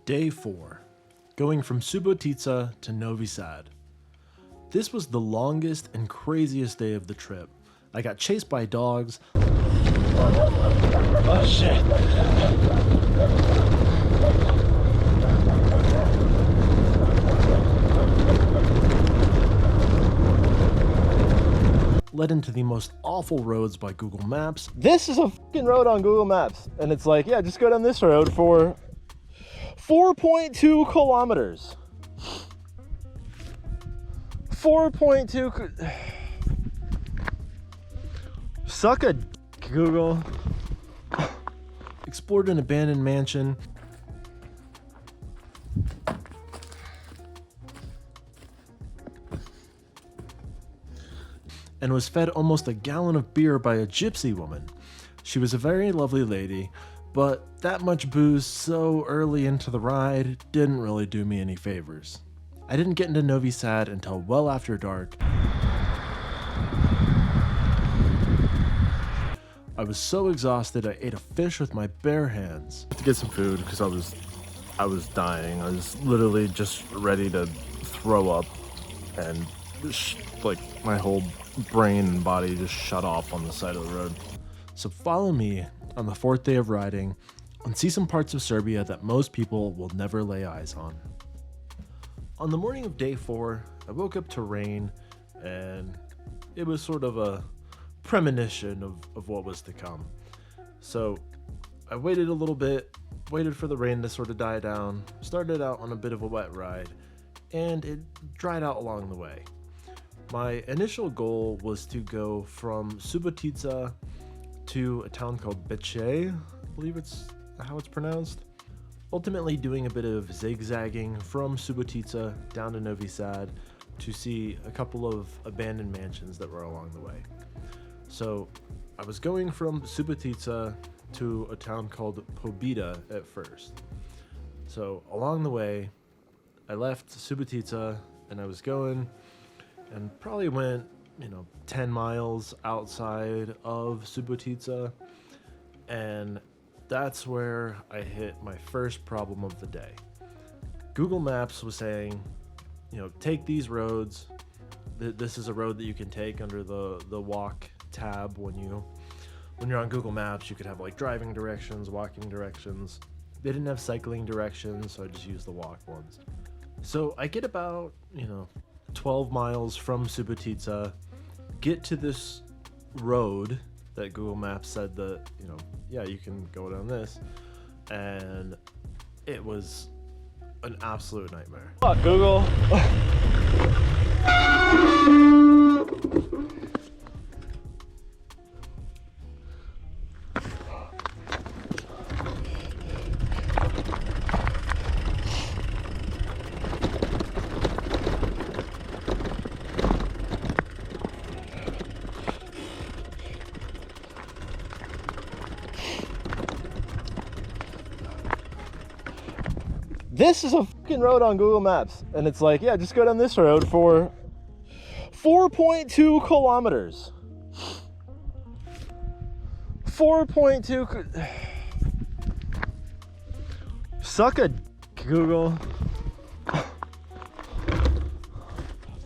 Day 4, going from Subotica to Novi Sad. This was the longest and craziest day of the trip. I got chased by dogs. Oh shit. Led into the most awful roads by Google Maps. This is a fucking road on Google Maps. And it's like, yeah, just go down this road for 4.2 kilometers. 4.2. Suck a Google. Explored an abandoned mansion. And was fed almost a gallon of beer by a gypsy woman. She was a very lovely lady, but that much booze so early into the ride didn't really do me any favors. I didn't get into Novi Sad until well after dark. I was so exhausted I ate a fish with my bare hands. To get some food because I was dying. I was literally just ready to throw up, and like my whole brain and body just shut off on the side of the road. So follow me on the 4th day of riding and see some parts of Serbia that most people will never lay eyes on. On the morning of day 4, I woke up to rain, and it was sort of a premonition of what was to come. So I waited a little bit, waited for the rain to sort of die down, started out on a bit of a wet ride, and it dried out along the way. My initial goal was to go from Subotica to a town called Becce, I believe it's how it's pronounced. Ultimately doing a bit of zigzagging from Subotica down to Novi Sad to see a couple of abandoned mansions that were along the way. So I was going from Subotica to a town called Pobeda at first. So along the way, I left Subotica and I was going and probably went, 10 miles outside of Subotica, and that's where I hit my first problem of the day. Google Maps was saying, take these roads. This is a road that you can take under the walk tab. When you're on Google Maps, you could have like driving directions, walking directions. They didn't have cycling directions, so I just used the walk ones. So I get about 12 miles from Subotica, get to this road that Google Maps said that, yeah, you can go down this, and it was an absolute nightmare. Fuck Google. This is a fucking road on Google Maps, and it's like, yeah, just go down this road for 4.2 kilometers. 4.2. Suck a Google.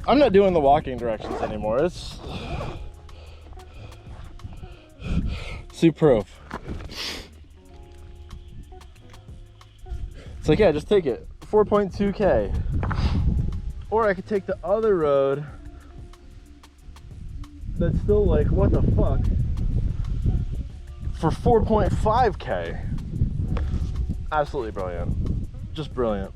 I'm not doing the walking directions anymore. See proof. It's like, yeah, just take it. 4.2K. Or I could take the other road that's still like, what the fuck? For 4.5K. Absolutely brilliant. Just brilliant.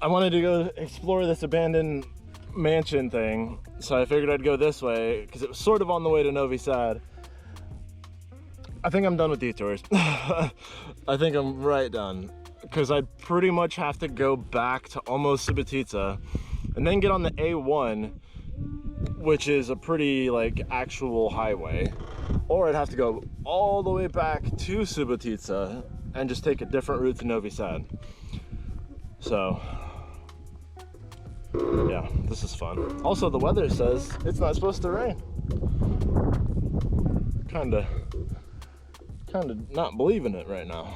I wanted to go explore this abandoned mansion thing, so I figured I'd go this way because it was sort of on the way to Novi Sad. I think I'm done with detours. I think I'm right done, because I'd pretty much have to go back to almost Subotica and then get on the A1, which is a pretty actual highway, or I'd have to go all the way back to Subotica and just take a different route to Novi Sad. So yeah, this is fun. Also, the weather says it's not supposed to rain. Kinda not believing it right now.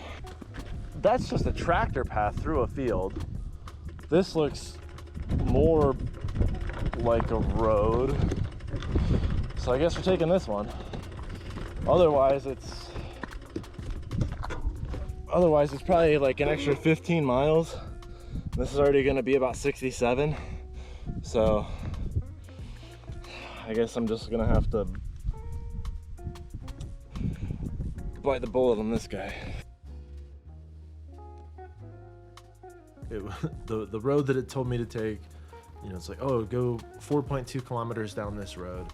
that's just a tractor path through a field. This looks more like a road. So I guess we're taking this one. Otherwise it's probably like an extra 15 miles. This is already gonna be about 67. So I guess I'm just gonna have to bite the bullet on this guy. The road that it told me to take, you know, it's like, oh, go 4.2 kilometers down this road.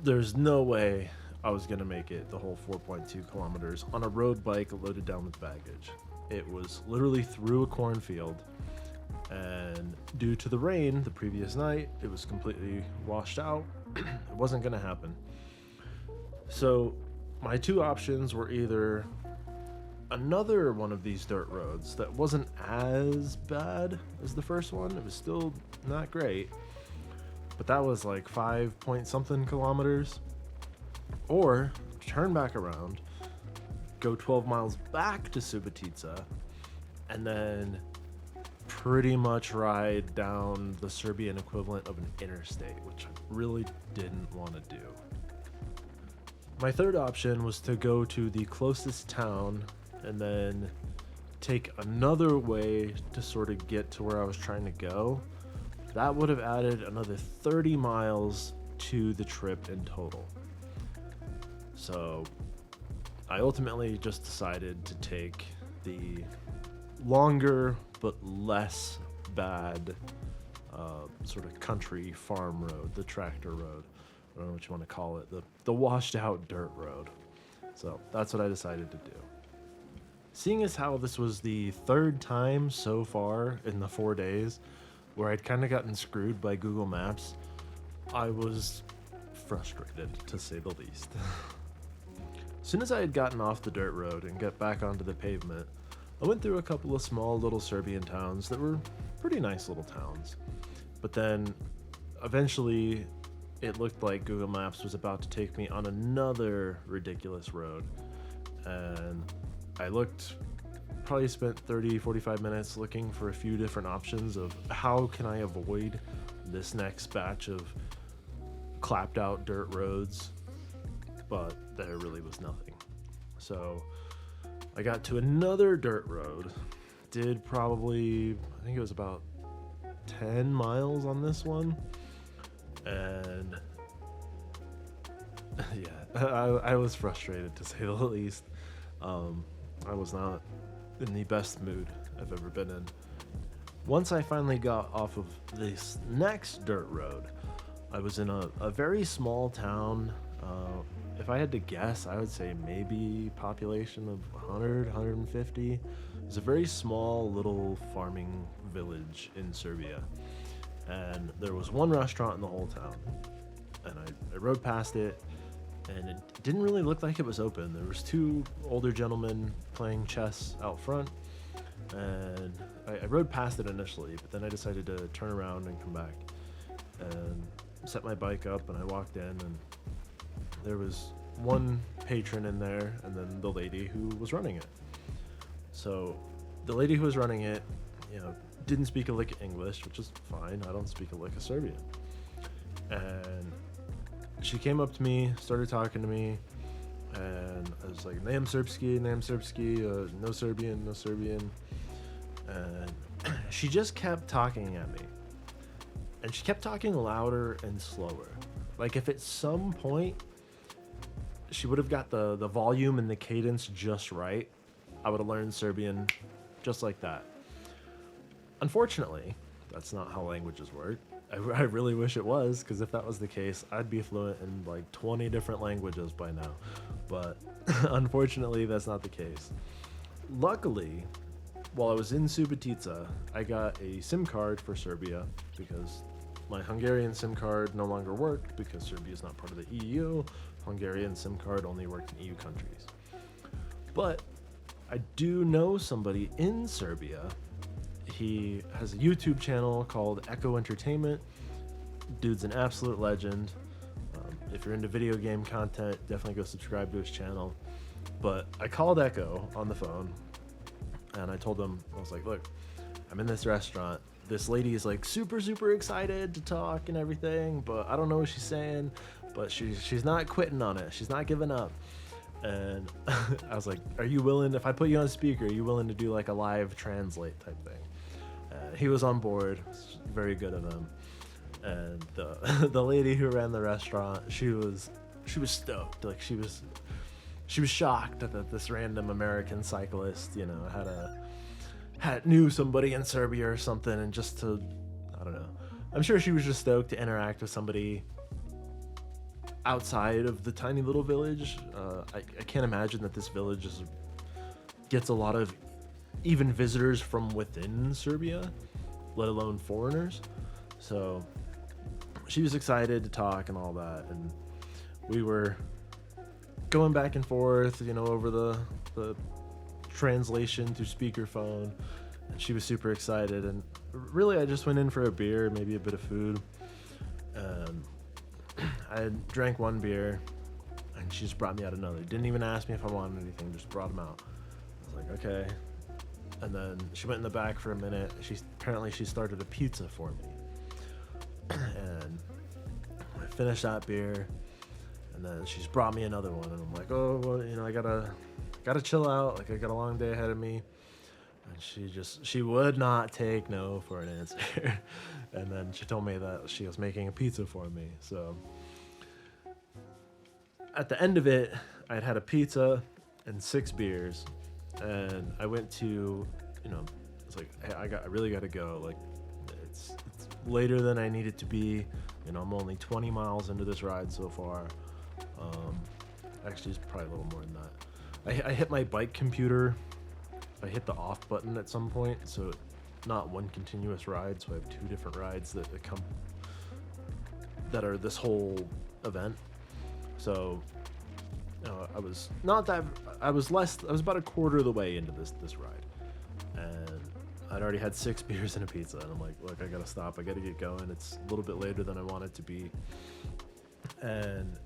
There's no way I was gonna make it the whole 4.2 kilometers on a road bike loaded down with baggage. It was literally through a cornfield, and due to the rain the previous night, it was completely washed out. It wasn't gonna happen. So my two options were either another one of these dirt roads that wasn't as bad as the first one. It was still not great, but that was like 5 point something kilometers, or turn back around, go 12 miles back to Subotica, and then pretty much ride down the Serbian equivalent of an interstate, which I really didn't want to do. My third option was to go to the closest town and then take another way to sort of get to where I was trying to go. That would have added another 30 miles to the trip in total. So I ultimately just decided to take the longer but less bad sort of country farm road, the tractor road. I don't know what you want to call it, the washed out dirt road. So that's what I decided to do. Seeing as how this was the third time so far in the 4 days where I'd kind of gotten screwed by Google Maps, I was frustrated, to say the least. As soon as I had gotten off the dirt road and got back onto the pavement, I went through a couple of small little Serbian towns that were pretty nice little towns. But then eventually it looked like Google Maps was about to take me on another ridiculous road. And I probably spent 30-45 minutes looking for a few different options of how can I avoid this next batch of clapped out dirt roads, but there really was nothing. So I got to another dirt road, did probably, I think it was about 10 miles on this one, and yeah, I was frustrated, to say the least. I was not in the best mood I've ever been in. Once I finally got off of this next dirt road, I was in a very small town. If I had to guess, I would say maybe population of 100, 150. It was a very small little farming village in Serbia. And there was one restaurant in the whole town. And I rode past it, and it didn't really look like it was open. There was two older gentlemen playing chess out front, and I rode past it initially, but then I decided to turn around and come back and set my bike up, and I walked in, and there was one patron in there and then the lady who was running it. So the lady who was running it, you know, didn't speak a lick of English, which is fine. I don't speak a lick of Serbian. And she came up to me, started talking to me, and I was like, "Nam Srpski, no Serbian, no Serbian." And she just kept talking at me. And she kept talking louder and slower. Like, if at some point she would have got the volume and the cadence just right, I would have learned Serbian just like that. Unfortunately, that's not how languages work. I really wish it was, because if that was the case, I'd be fluent in like 20 different languages by now. But unfortunately, that's not the case. Luckily, while I was in Subotica, I got a SIM card for Serbia, because my Hungarian SIM card no longer worked because Serbia is not part of the EU. Hungarian SIM card only worked in EU countries. But I do know somebody in Serbia. He has a YouTube channel called Echo Entertainment. Dude's an absolute legend. If you're into video game content, definitely go subscribe to his channel. But I called Echo on the phone, And I told him, I was like, look, I'm in this restaurant. This lady is like super, super excited to talk and everything, but I don't know what she's saying, but she's not quitting on it. She's not giving up. And I was like, are you willing, if I put you on speaker, are you willing to do like a live translate type thing? He was on board. Very good of him. And the lady who ran the restaurant, she was stoked. Like she was shocked that this random American cyclist, you know, knew somebody in Serbia or something, and just to, I don't know. I'm sure she was just stoked to interact with somebody outside of the tiny little village. I can't imagine that this village gets a lot of even visitors from within Serbia, let alone foreigners. So she was excited to talk and all that, and we were going back and forth, you know, over the translation through speakerphone, and she was super excited. And really, I just went in for a beer, maybe a bit of food. I drank one beer, and she just brought me out another. Didn't even ask me if I wanted anything, just brought them out. I was like, okay. And then she went in the back for a minute. Apparently she started a pizza for me. And I finished that beer, and then she's brought me another one, and I'm like, oh, well, you know, I gotta chill out. Like, I got a long day ahead of me. And she would not take no for an answer. And then she told me that she was making a pizza for me. So at the end of it, I'd had a pizza and 6 beers, and I went to, you know, it's like, hey, I really gotta go. Like, it's later than I need it to be. You know, I'm only 20 miles into this ride so far. Actually, it's probably a little more than that. I hit my bike computer. I hit the off button at some point, so not one continuous ride. So I have 2 different rides that are this whole event. So I was about a quarter of the way into this ride, and I'd already had 6 beers and a pizza, and I'm like, look, I gotta stop. I gotta get going. It's a little bit later than I want it to be. And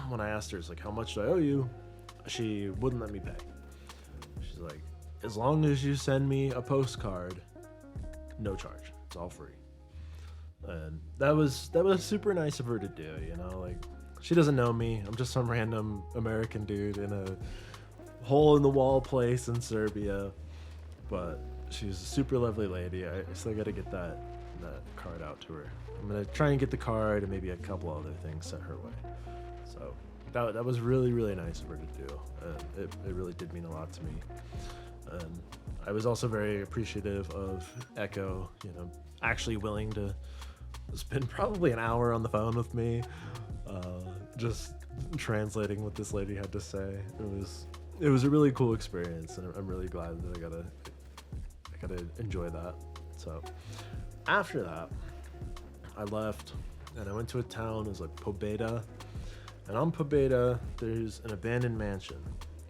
when I asked her, it's like, how much do I owe you? She wouldn't let me pay. She's like, as long as you send me a postcard, no charge. It's all free. And that was super nice of her to do, you know, like, she doesn't know me. I'm just some random American dude in a hole in the wall place in Serbia, but she's a super lovely lady. I still got to get that card out to her. I'm gonna try and get the card and maybe a couple other things sent her way. So that was really, really nice of her to do. It really did mean a lot to me. And I was also very appreciative of Echo, you know, actually willing to spend probably an hour on the phone with me, just translating what this lady had to say. It was a really cool experience, and I'm really glad that I got to enjoy that. So after that, I left and I went to a town. It was like Pobeda, and on Pobeda there's an abandoned mansion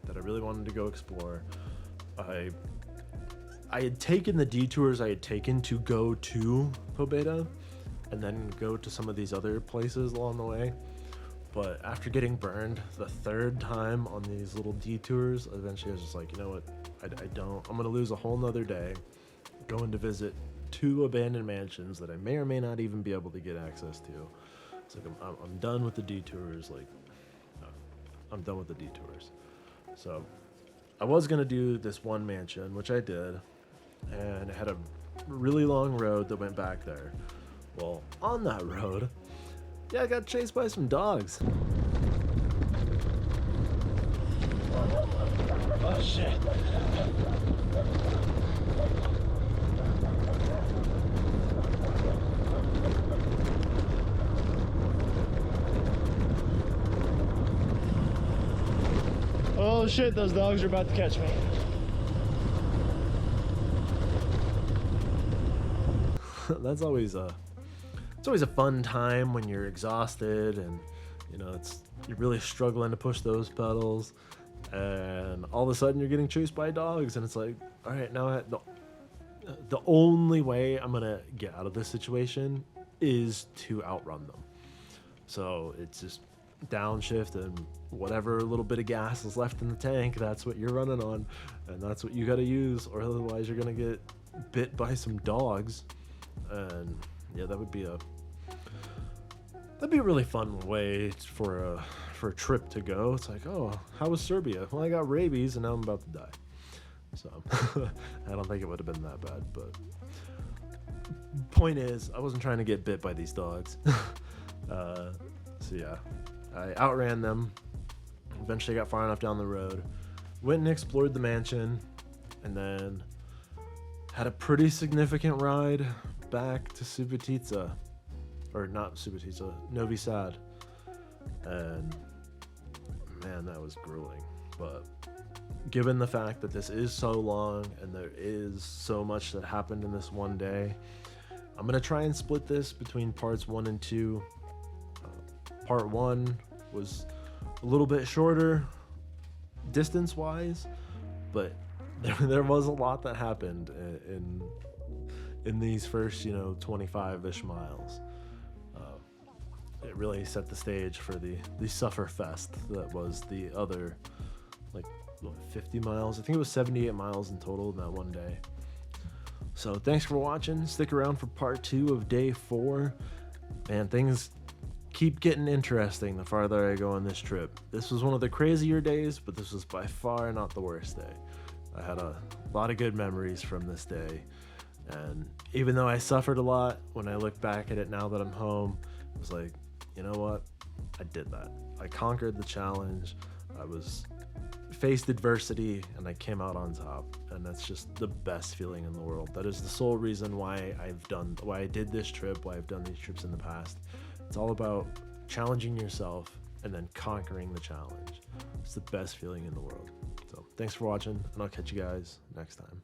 that I really wanted to go explore. I had taken the detours I had taken to go to Pobeda and then go to some of these other places along the way. But after getting burned the 3rd time on these little detours, eventually I was just like, you know what, I'm going to lose a whole nother day going to visit 2 abandoned mansions that I may or may not even be able to get access to. It's like, I'm done with the detours. Like, I'm done with the detours. So I was going to do this one mansion, which I did, and it had a really long road that went back there. Well, on that road, yeah, I got chased by some dogs. Oh, shit. Oh, shit, those dogs are about to catch me. That's always it's always a fun time when you're exhausted and, you know, you're really struggling to push those pedals, and all of a sudden you're getting chased by dogs, and it's like, all right, now the only way I'm gonna get out of this situation is to outrun them. So it's just downshift, and whatever little bit of gas is left in the tank, that's what you're running on, and that's what you got to use, or otherwise you're gonna get bit by some dogs. And yeah, that'd be a really fun way for a trip to go. It's like, oh, how was Serbia? Well, I got rabies and now I'm about to die. So I don't think it would have been that bad, but point is, I wasn't trying to get bit by these dogs. So yeah, I outran them. Eventually got far enough down the road, went and explored the mansion, and then had a pretty significant ride back to Subotica, or not Subotica, Novi Sad. And man, that was grueling. But given the fact that this is so long and there is so much that happened in this one day, I'm gonna try and split this between parts 1 and 2. Part 1 was a little bit shorter distance wise, but there was a lot that happened in these first 25-ish miles. It really set the stage for the suffer fest that was the other 50 miles. I think it was 78 miles in total in that one day. So thanks for watching. Stick around for part 2 of day 4. Man, things keep getting interesting the farther I go on this trip. This was one of the crazier days, but this was by far not the worst day. I had a lot of good memories from this day, and even though I suffered a lot, when I look back at it now that I'm home, it was like, you know what? I did that. I conquered the challenge. I faced adversity and I came out on top, and that's just the best feeling in the world. That is the sole reason why I did this trip, why I've done these trips in the past. It's all about challenging yourself and then conquering the challenge. It's the best feeling in the world. So thanks for watching, and I'll catch you guys next time.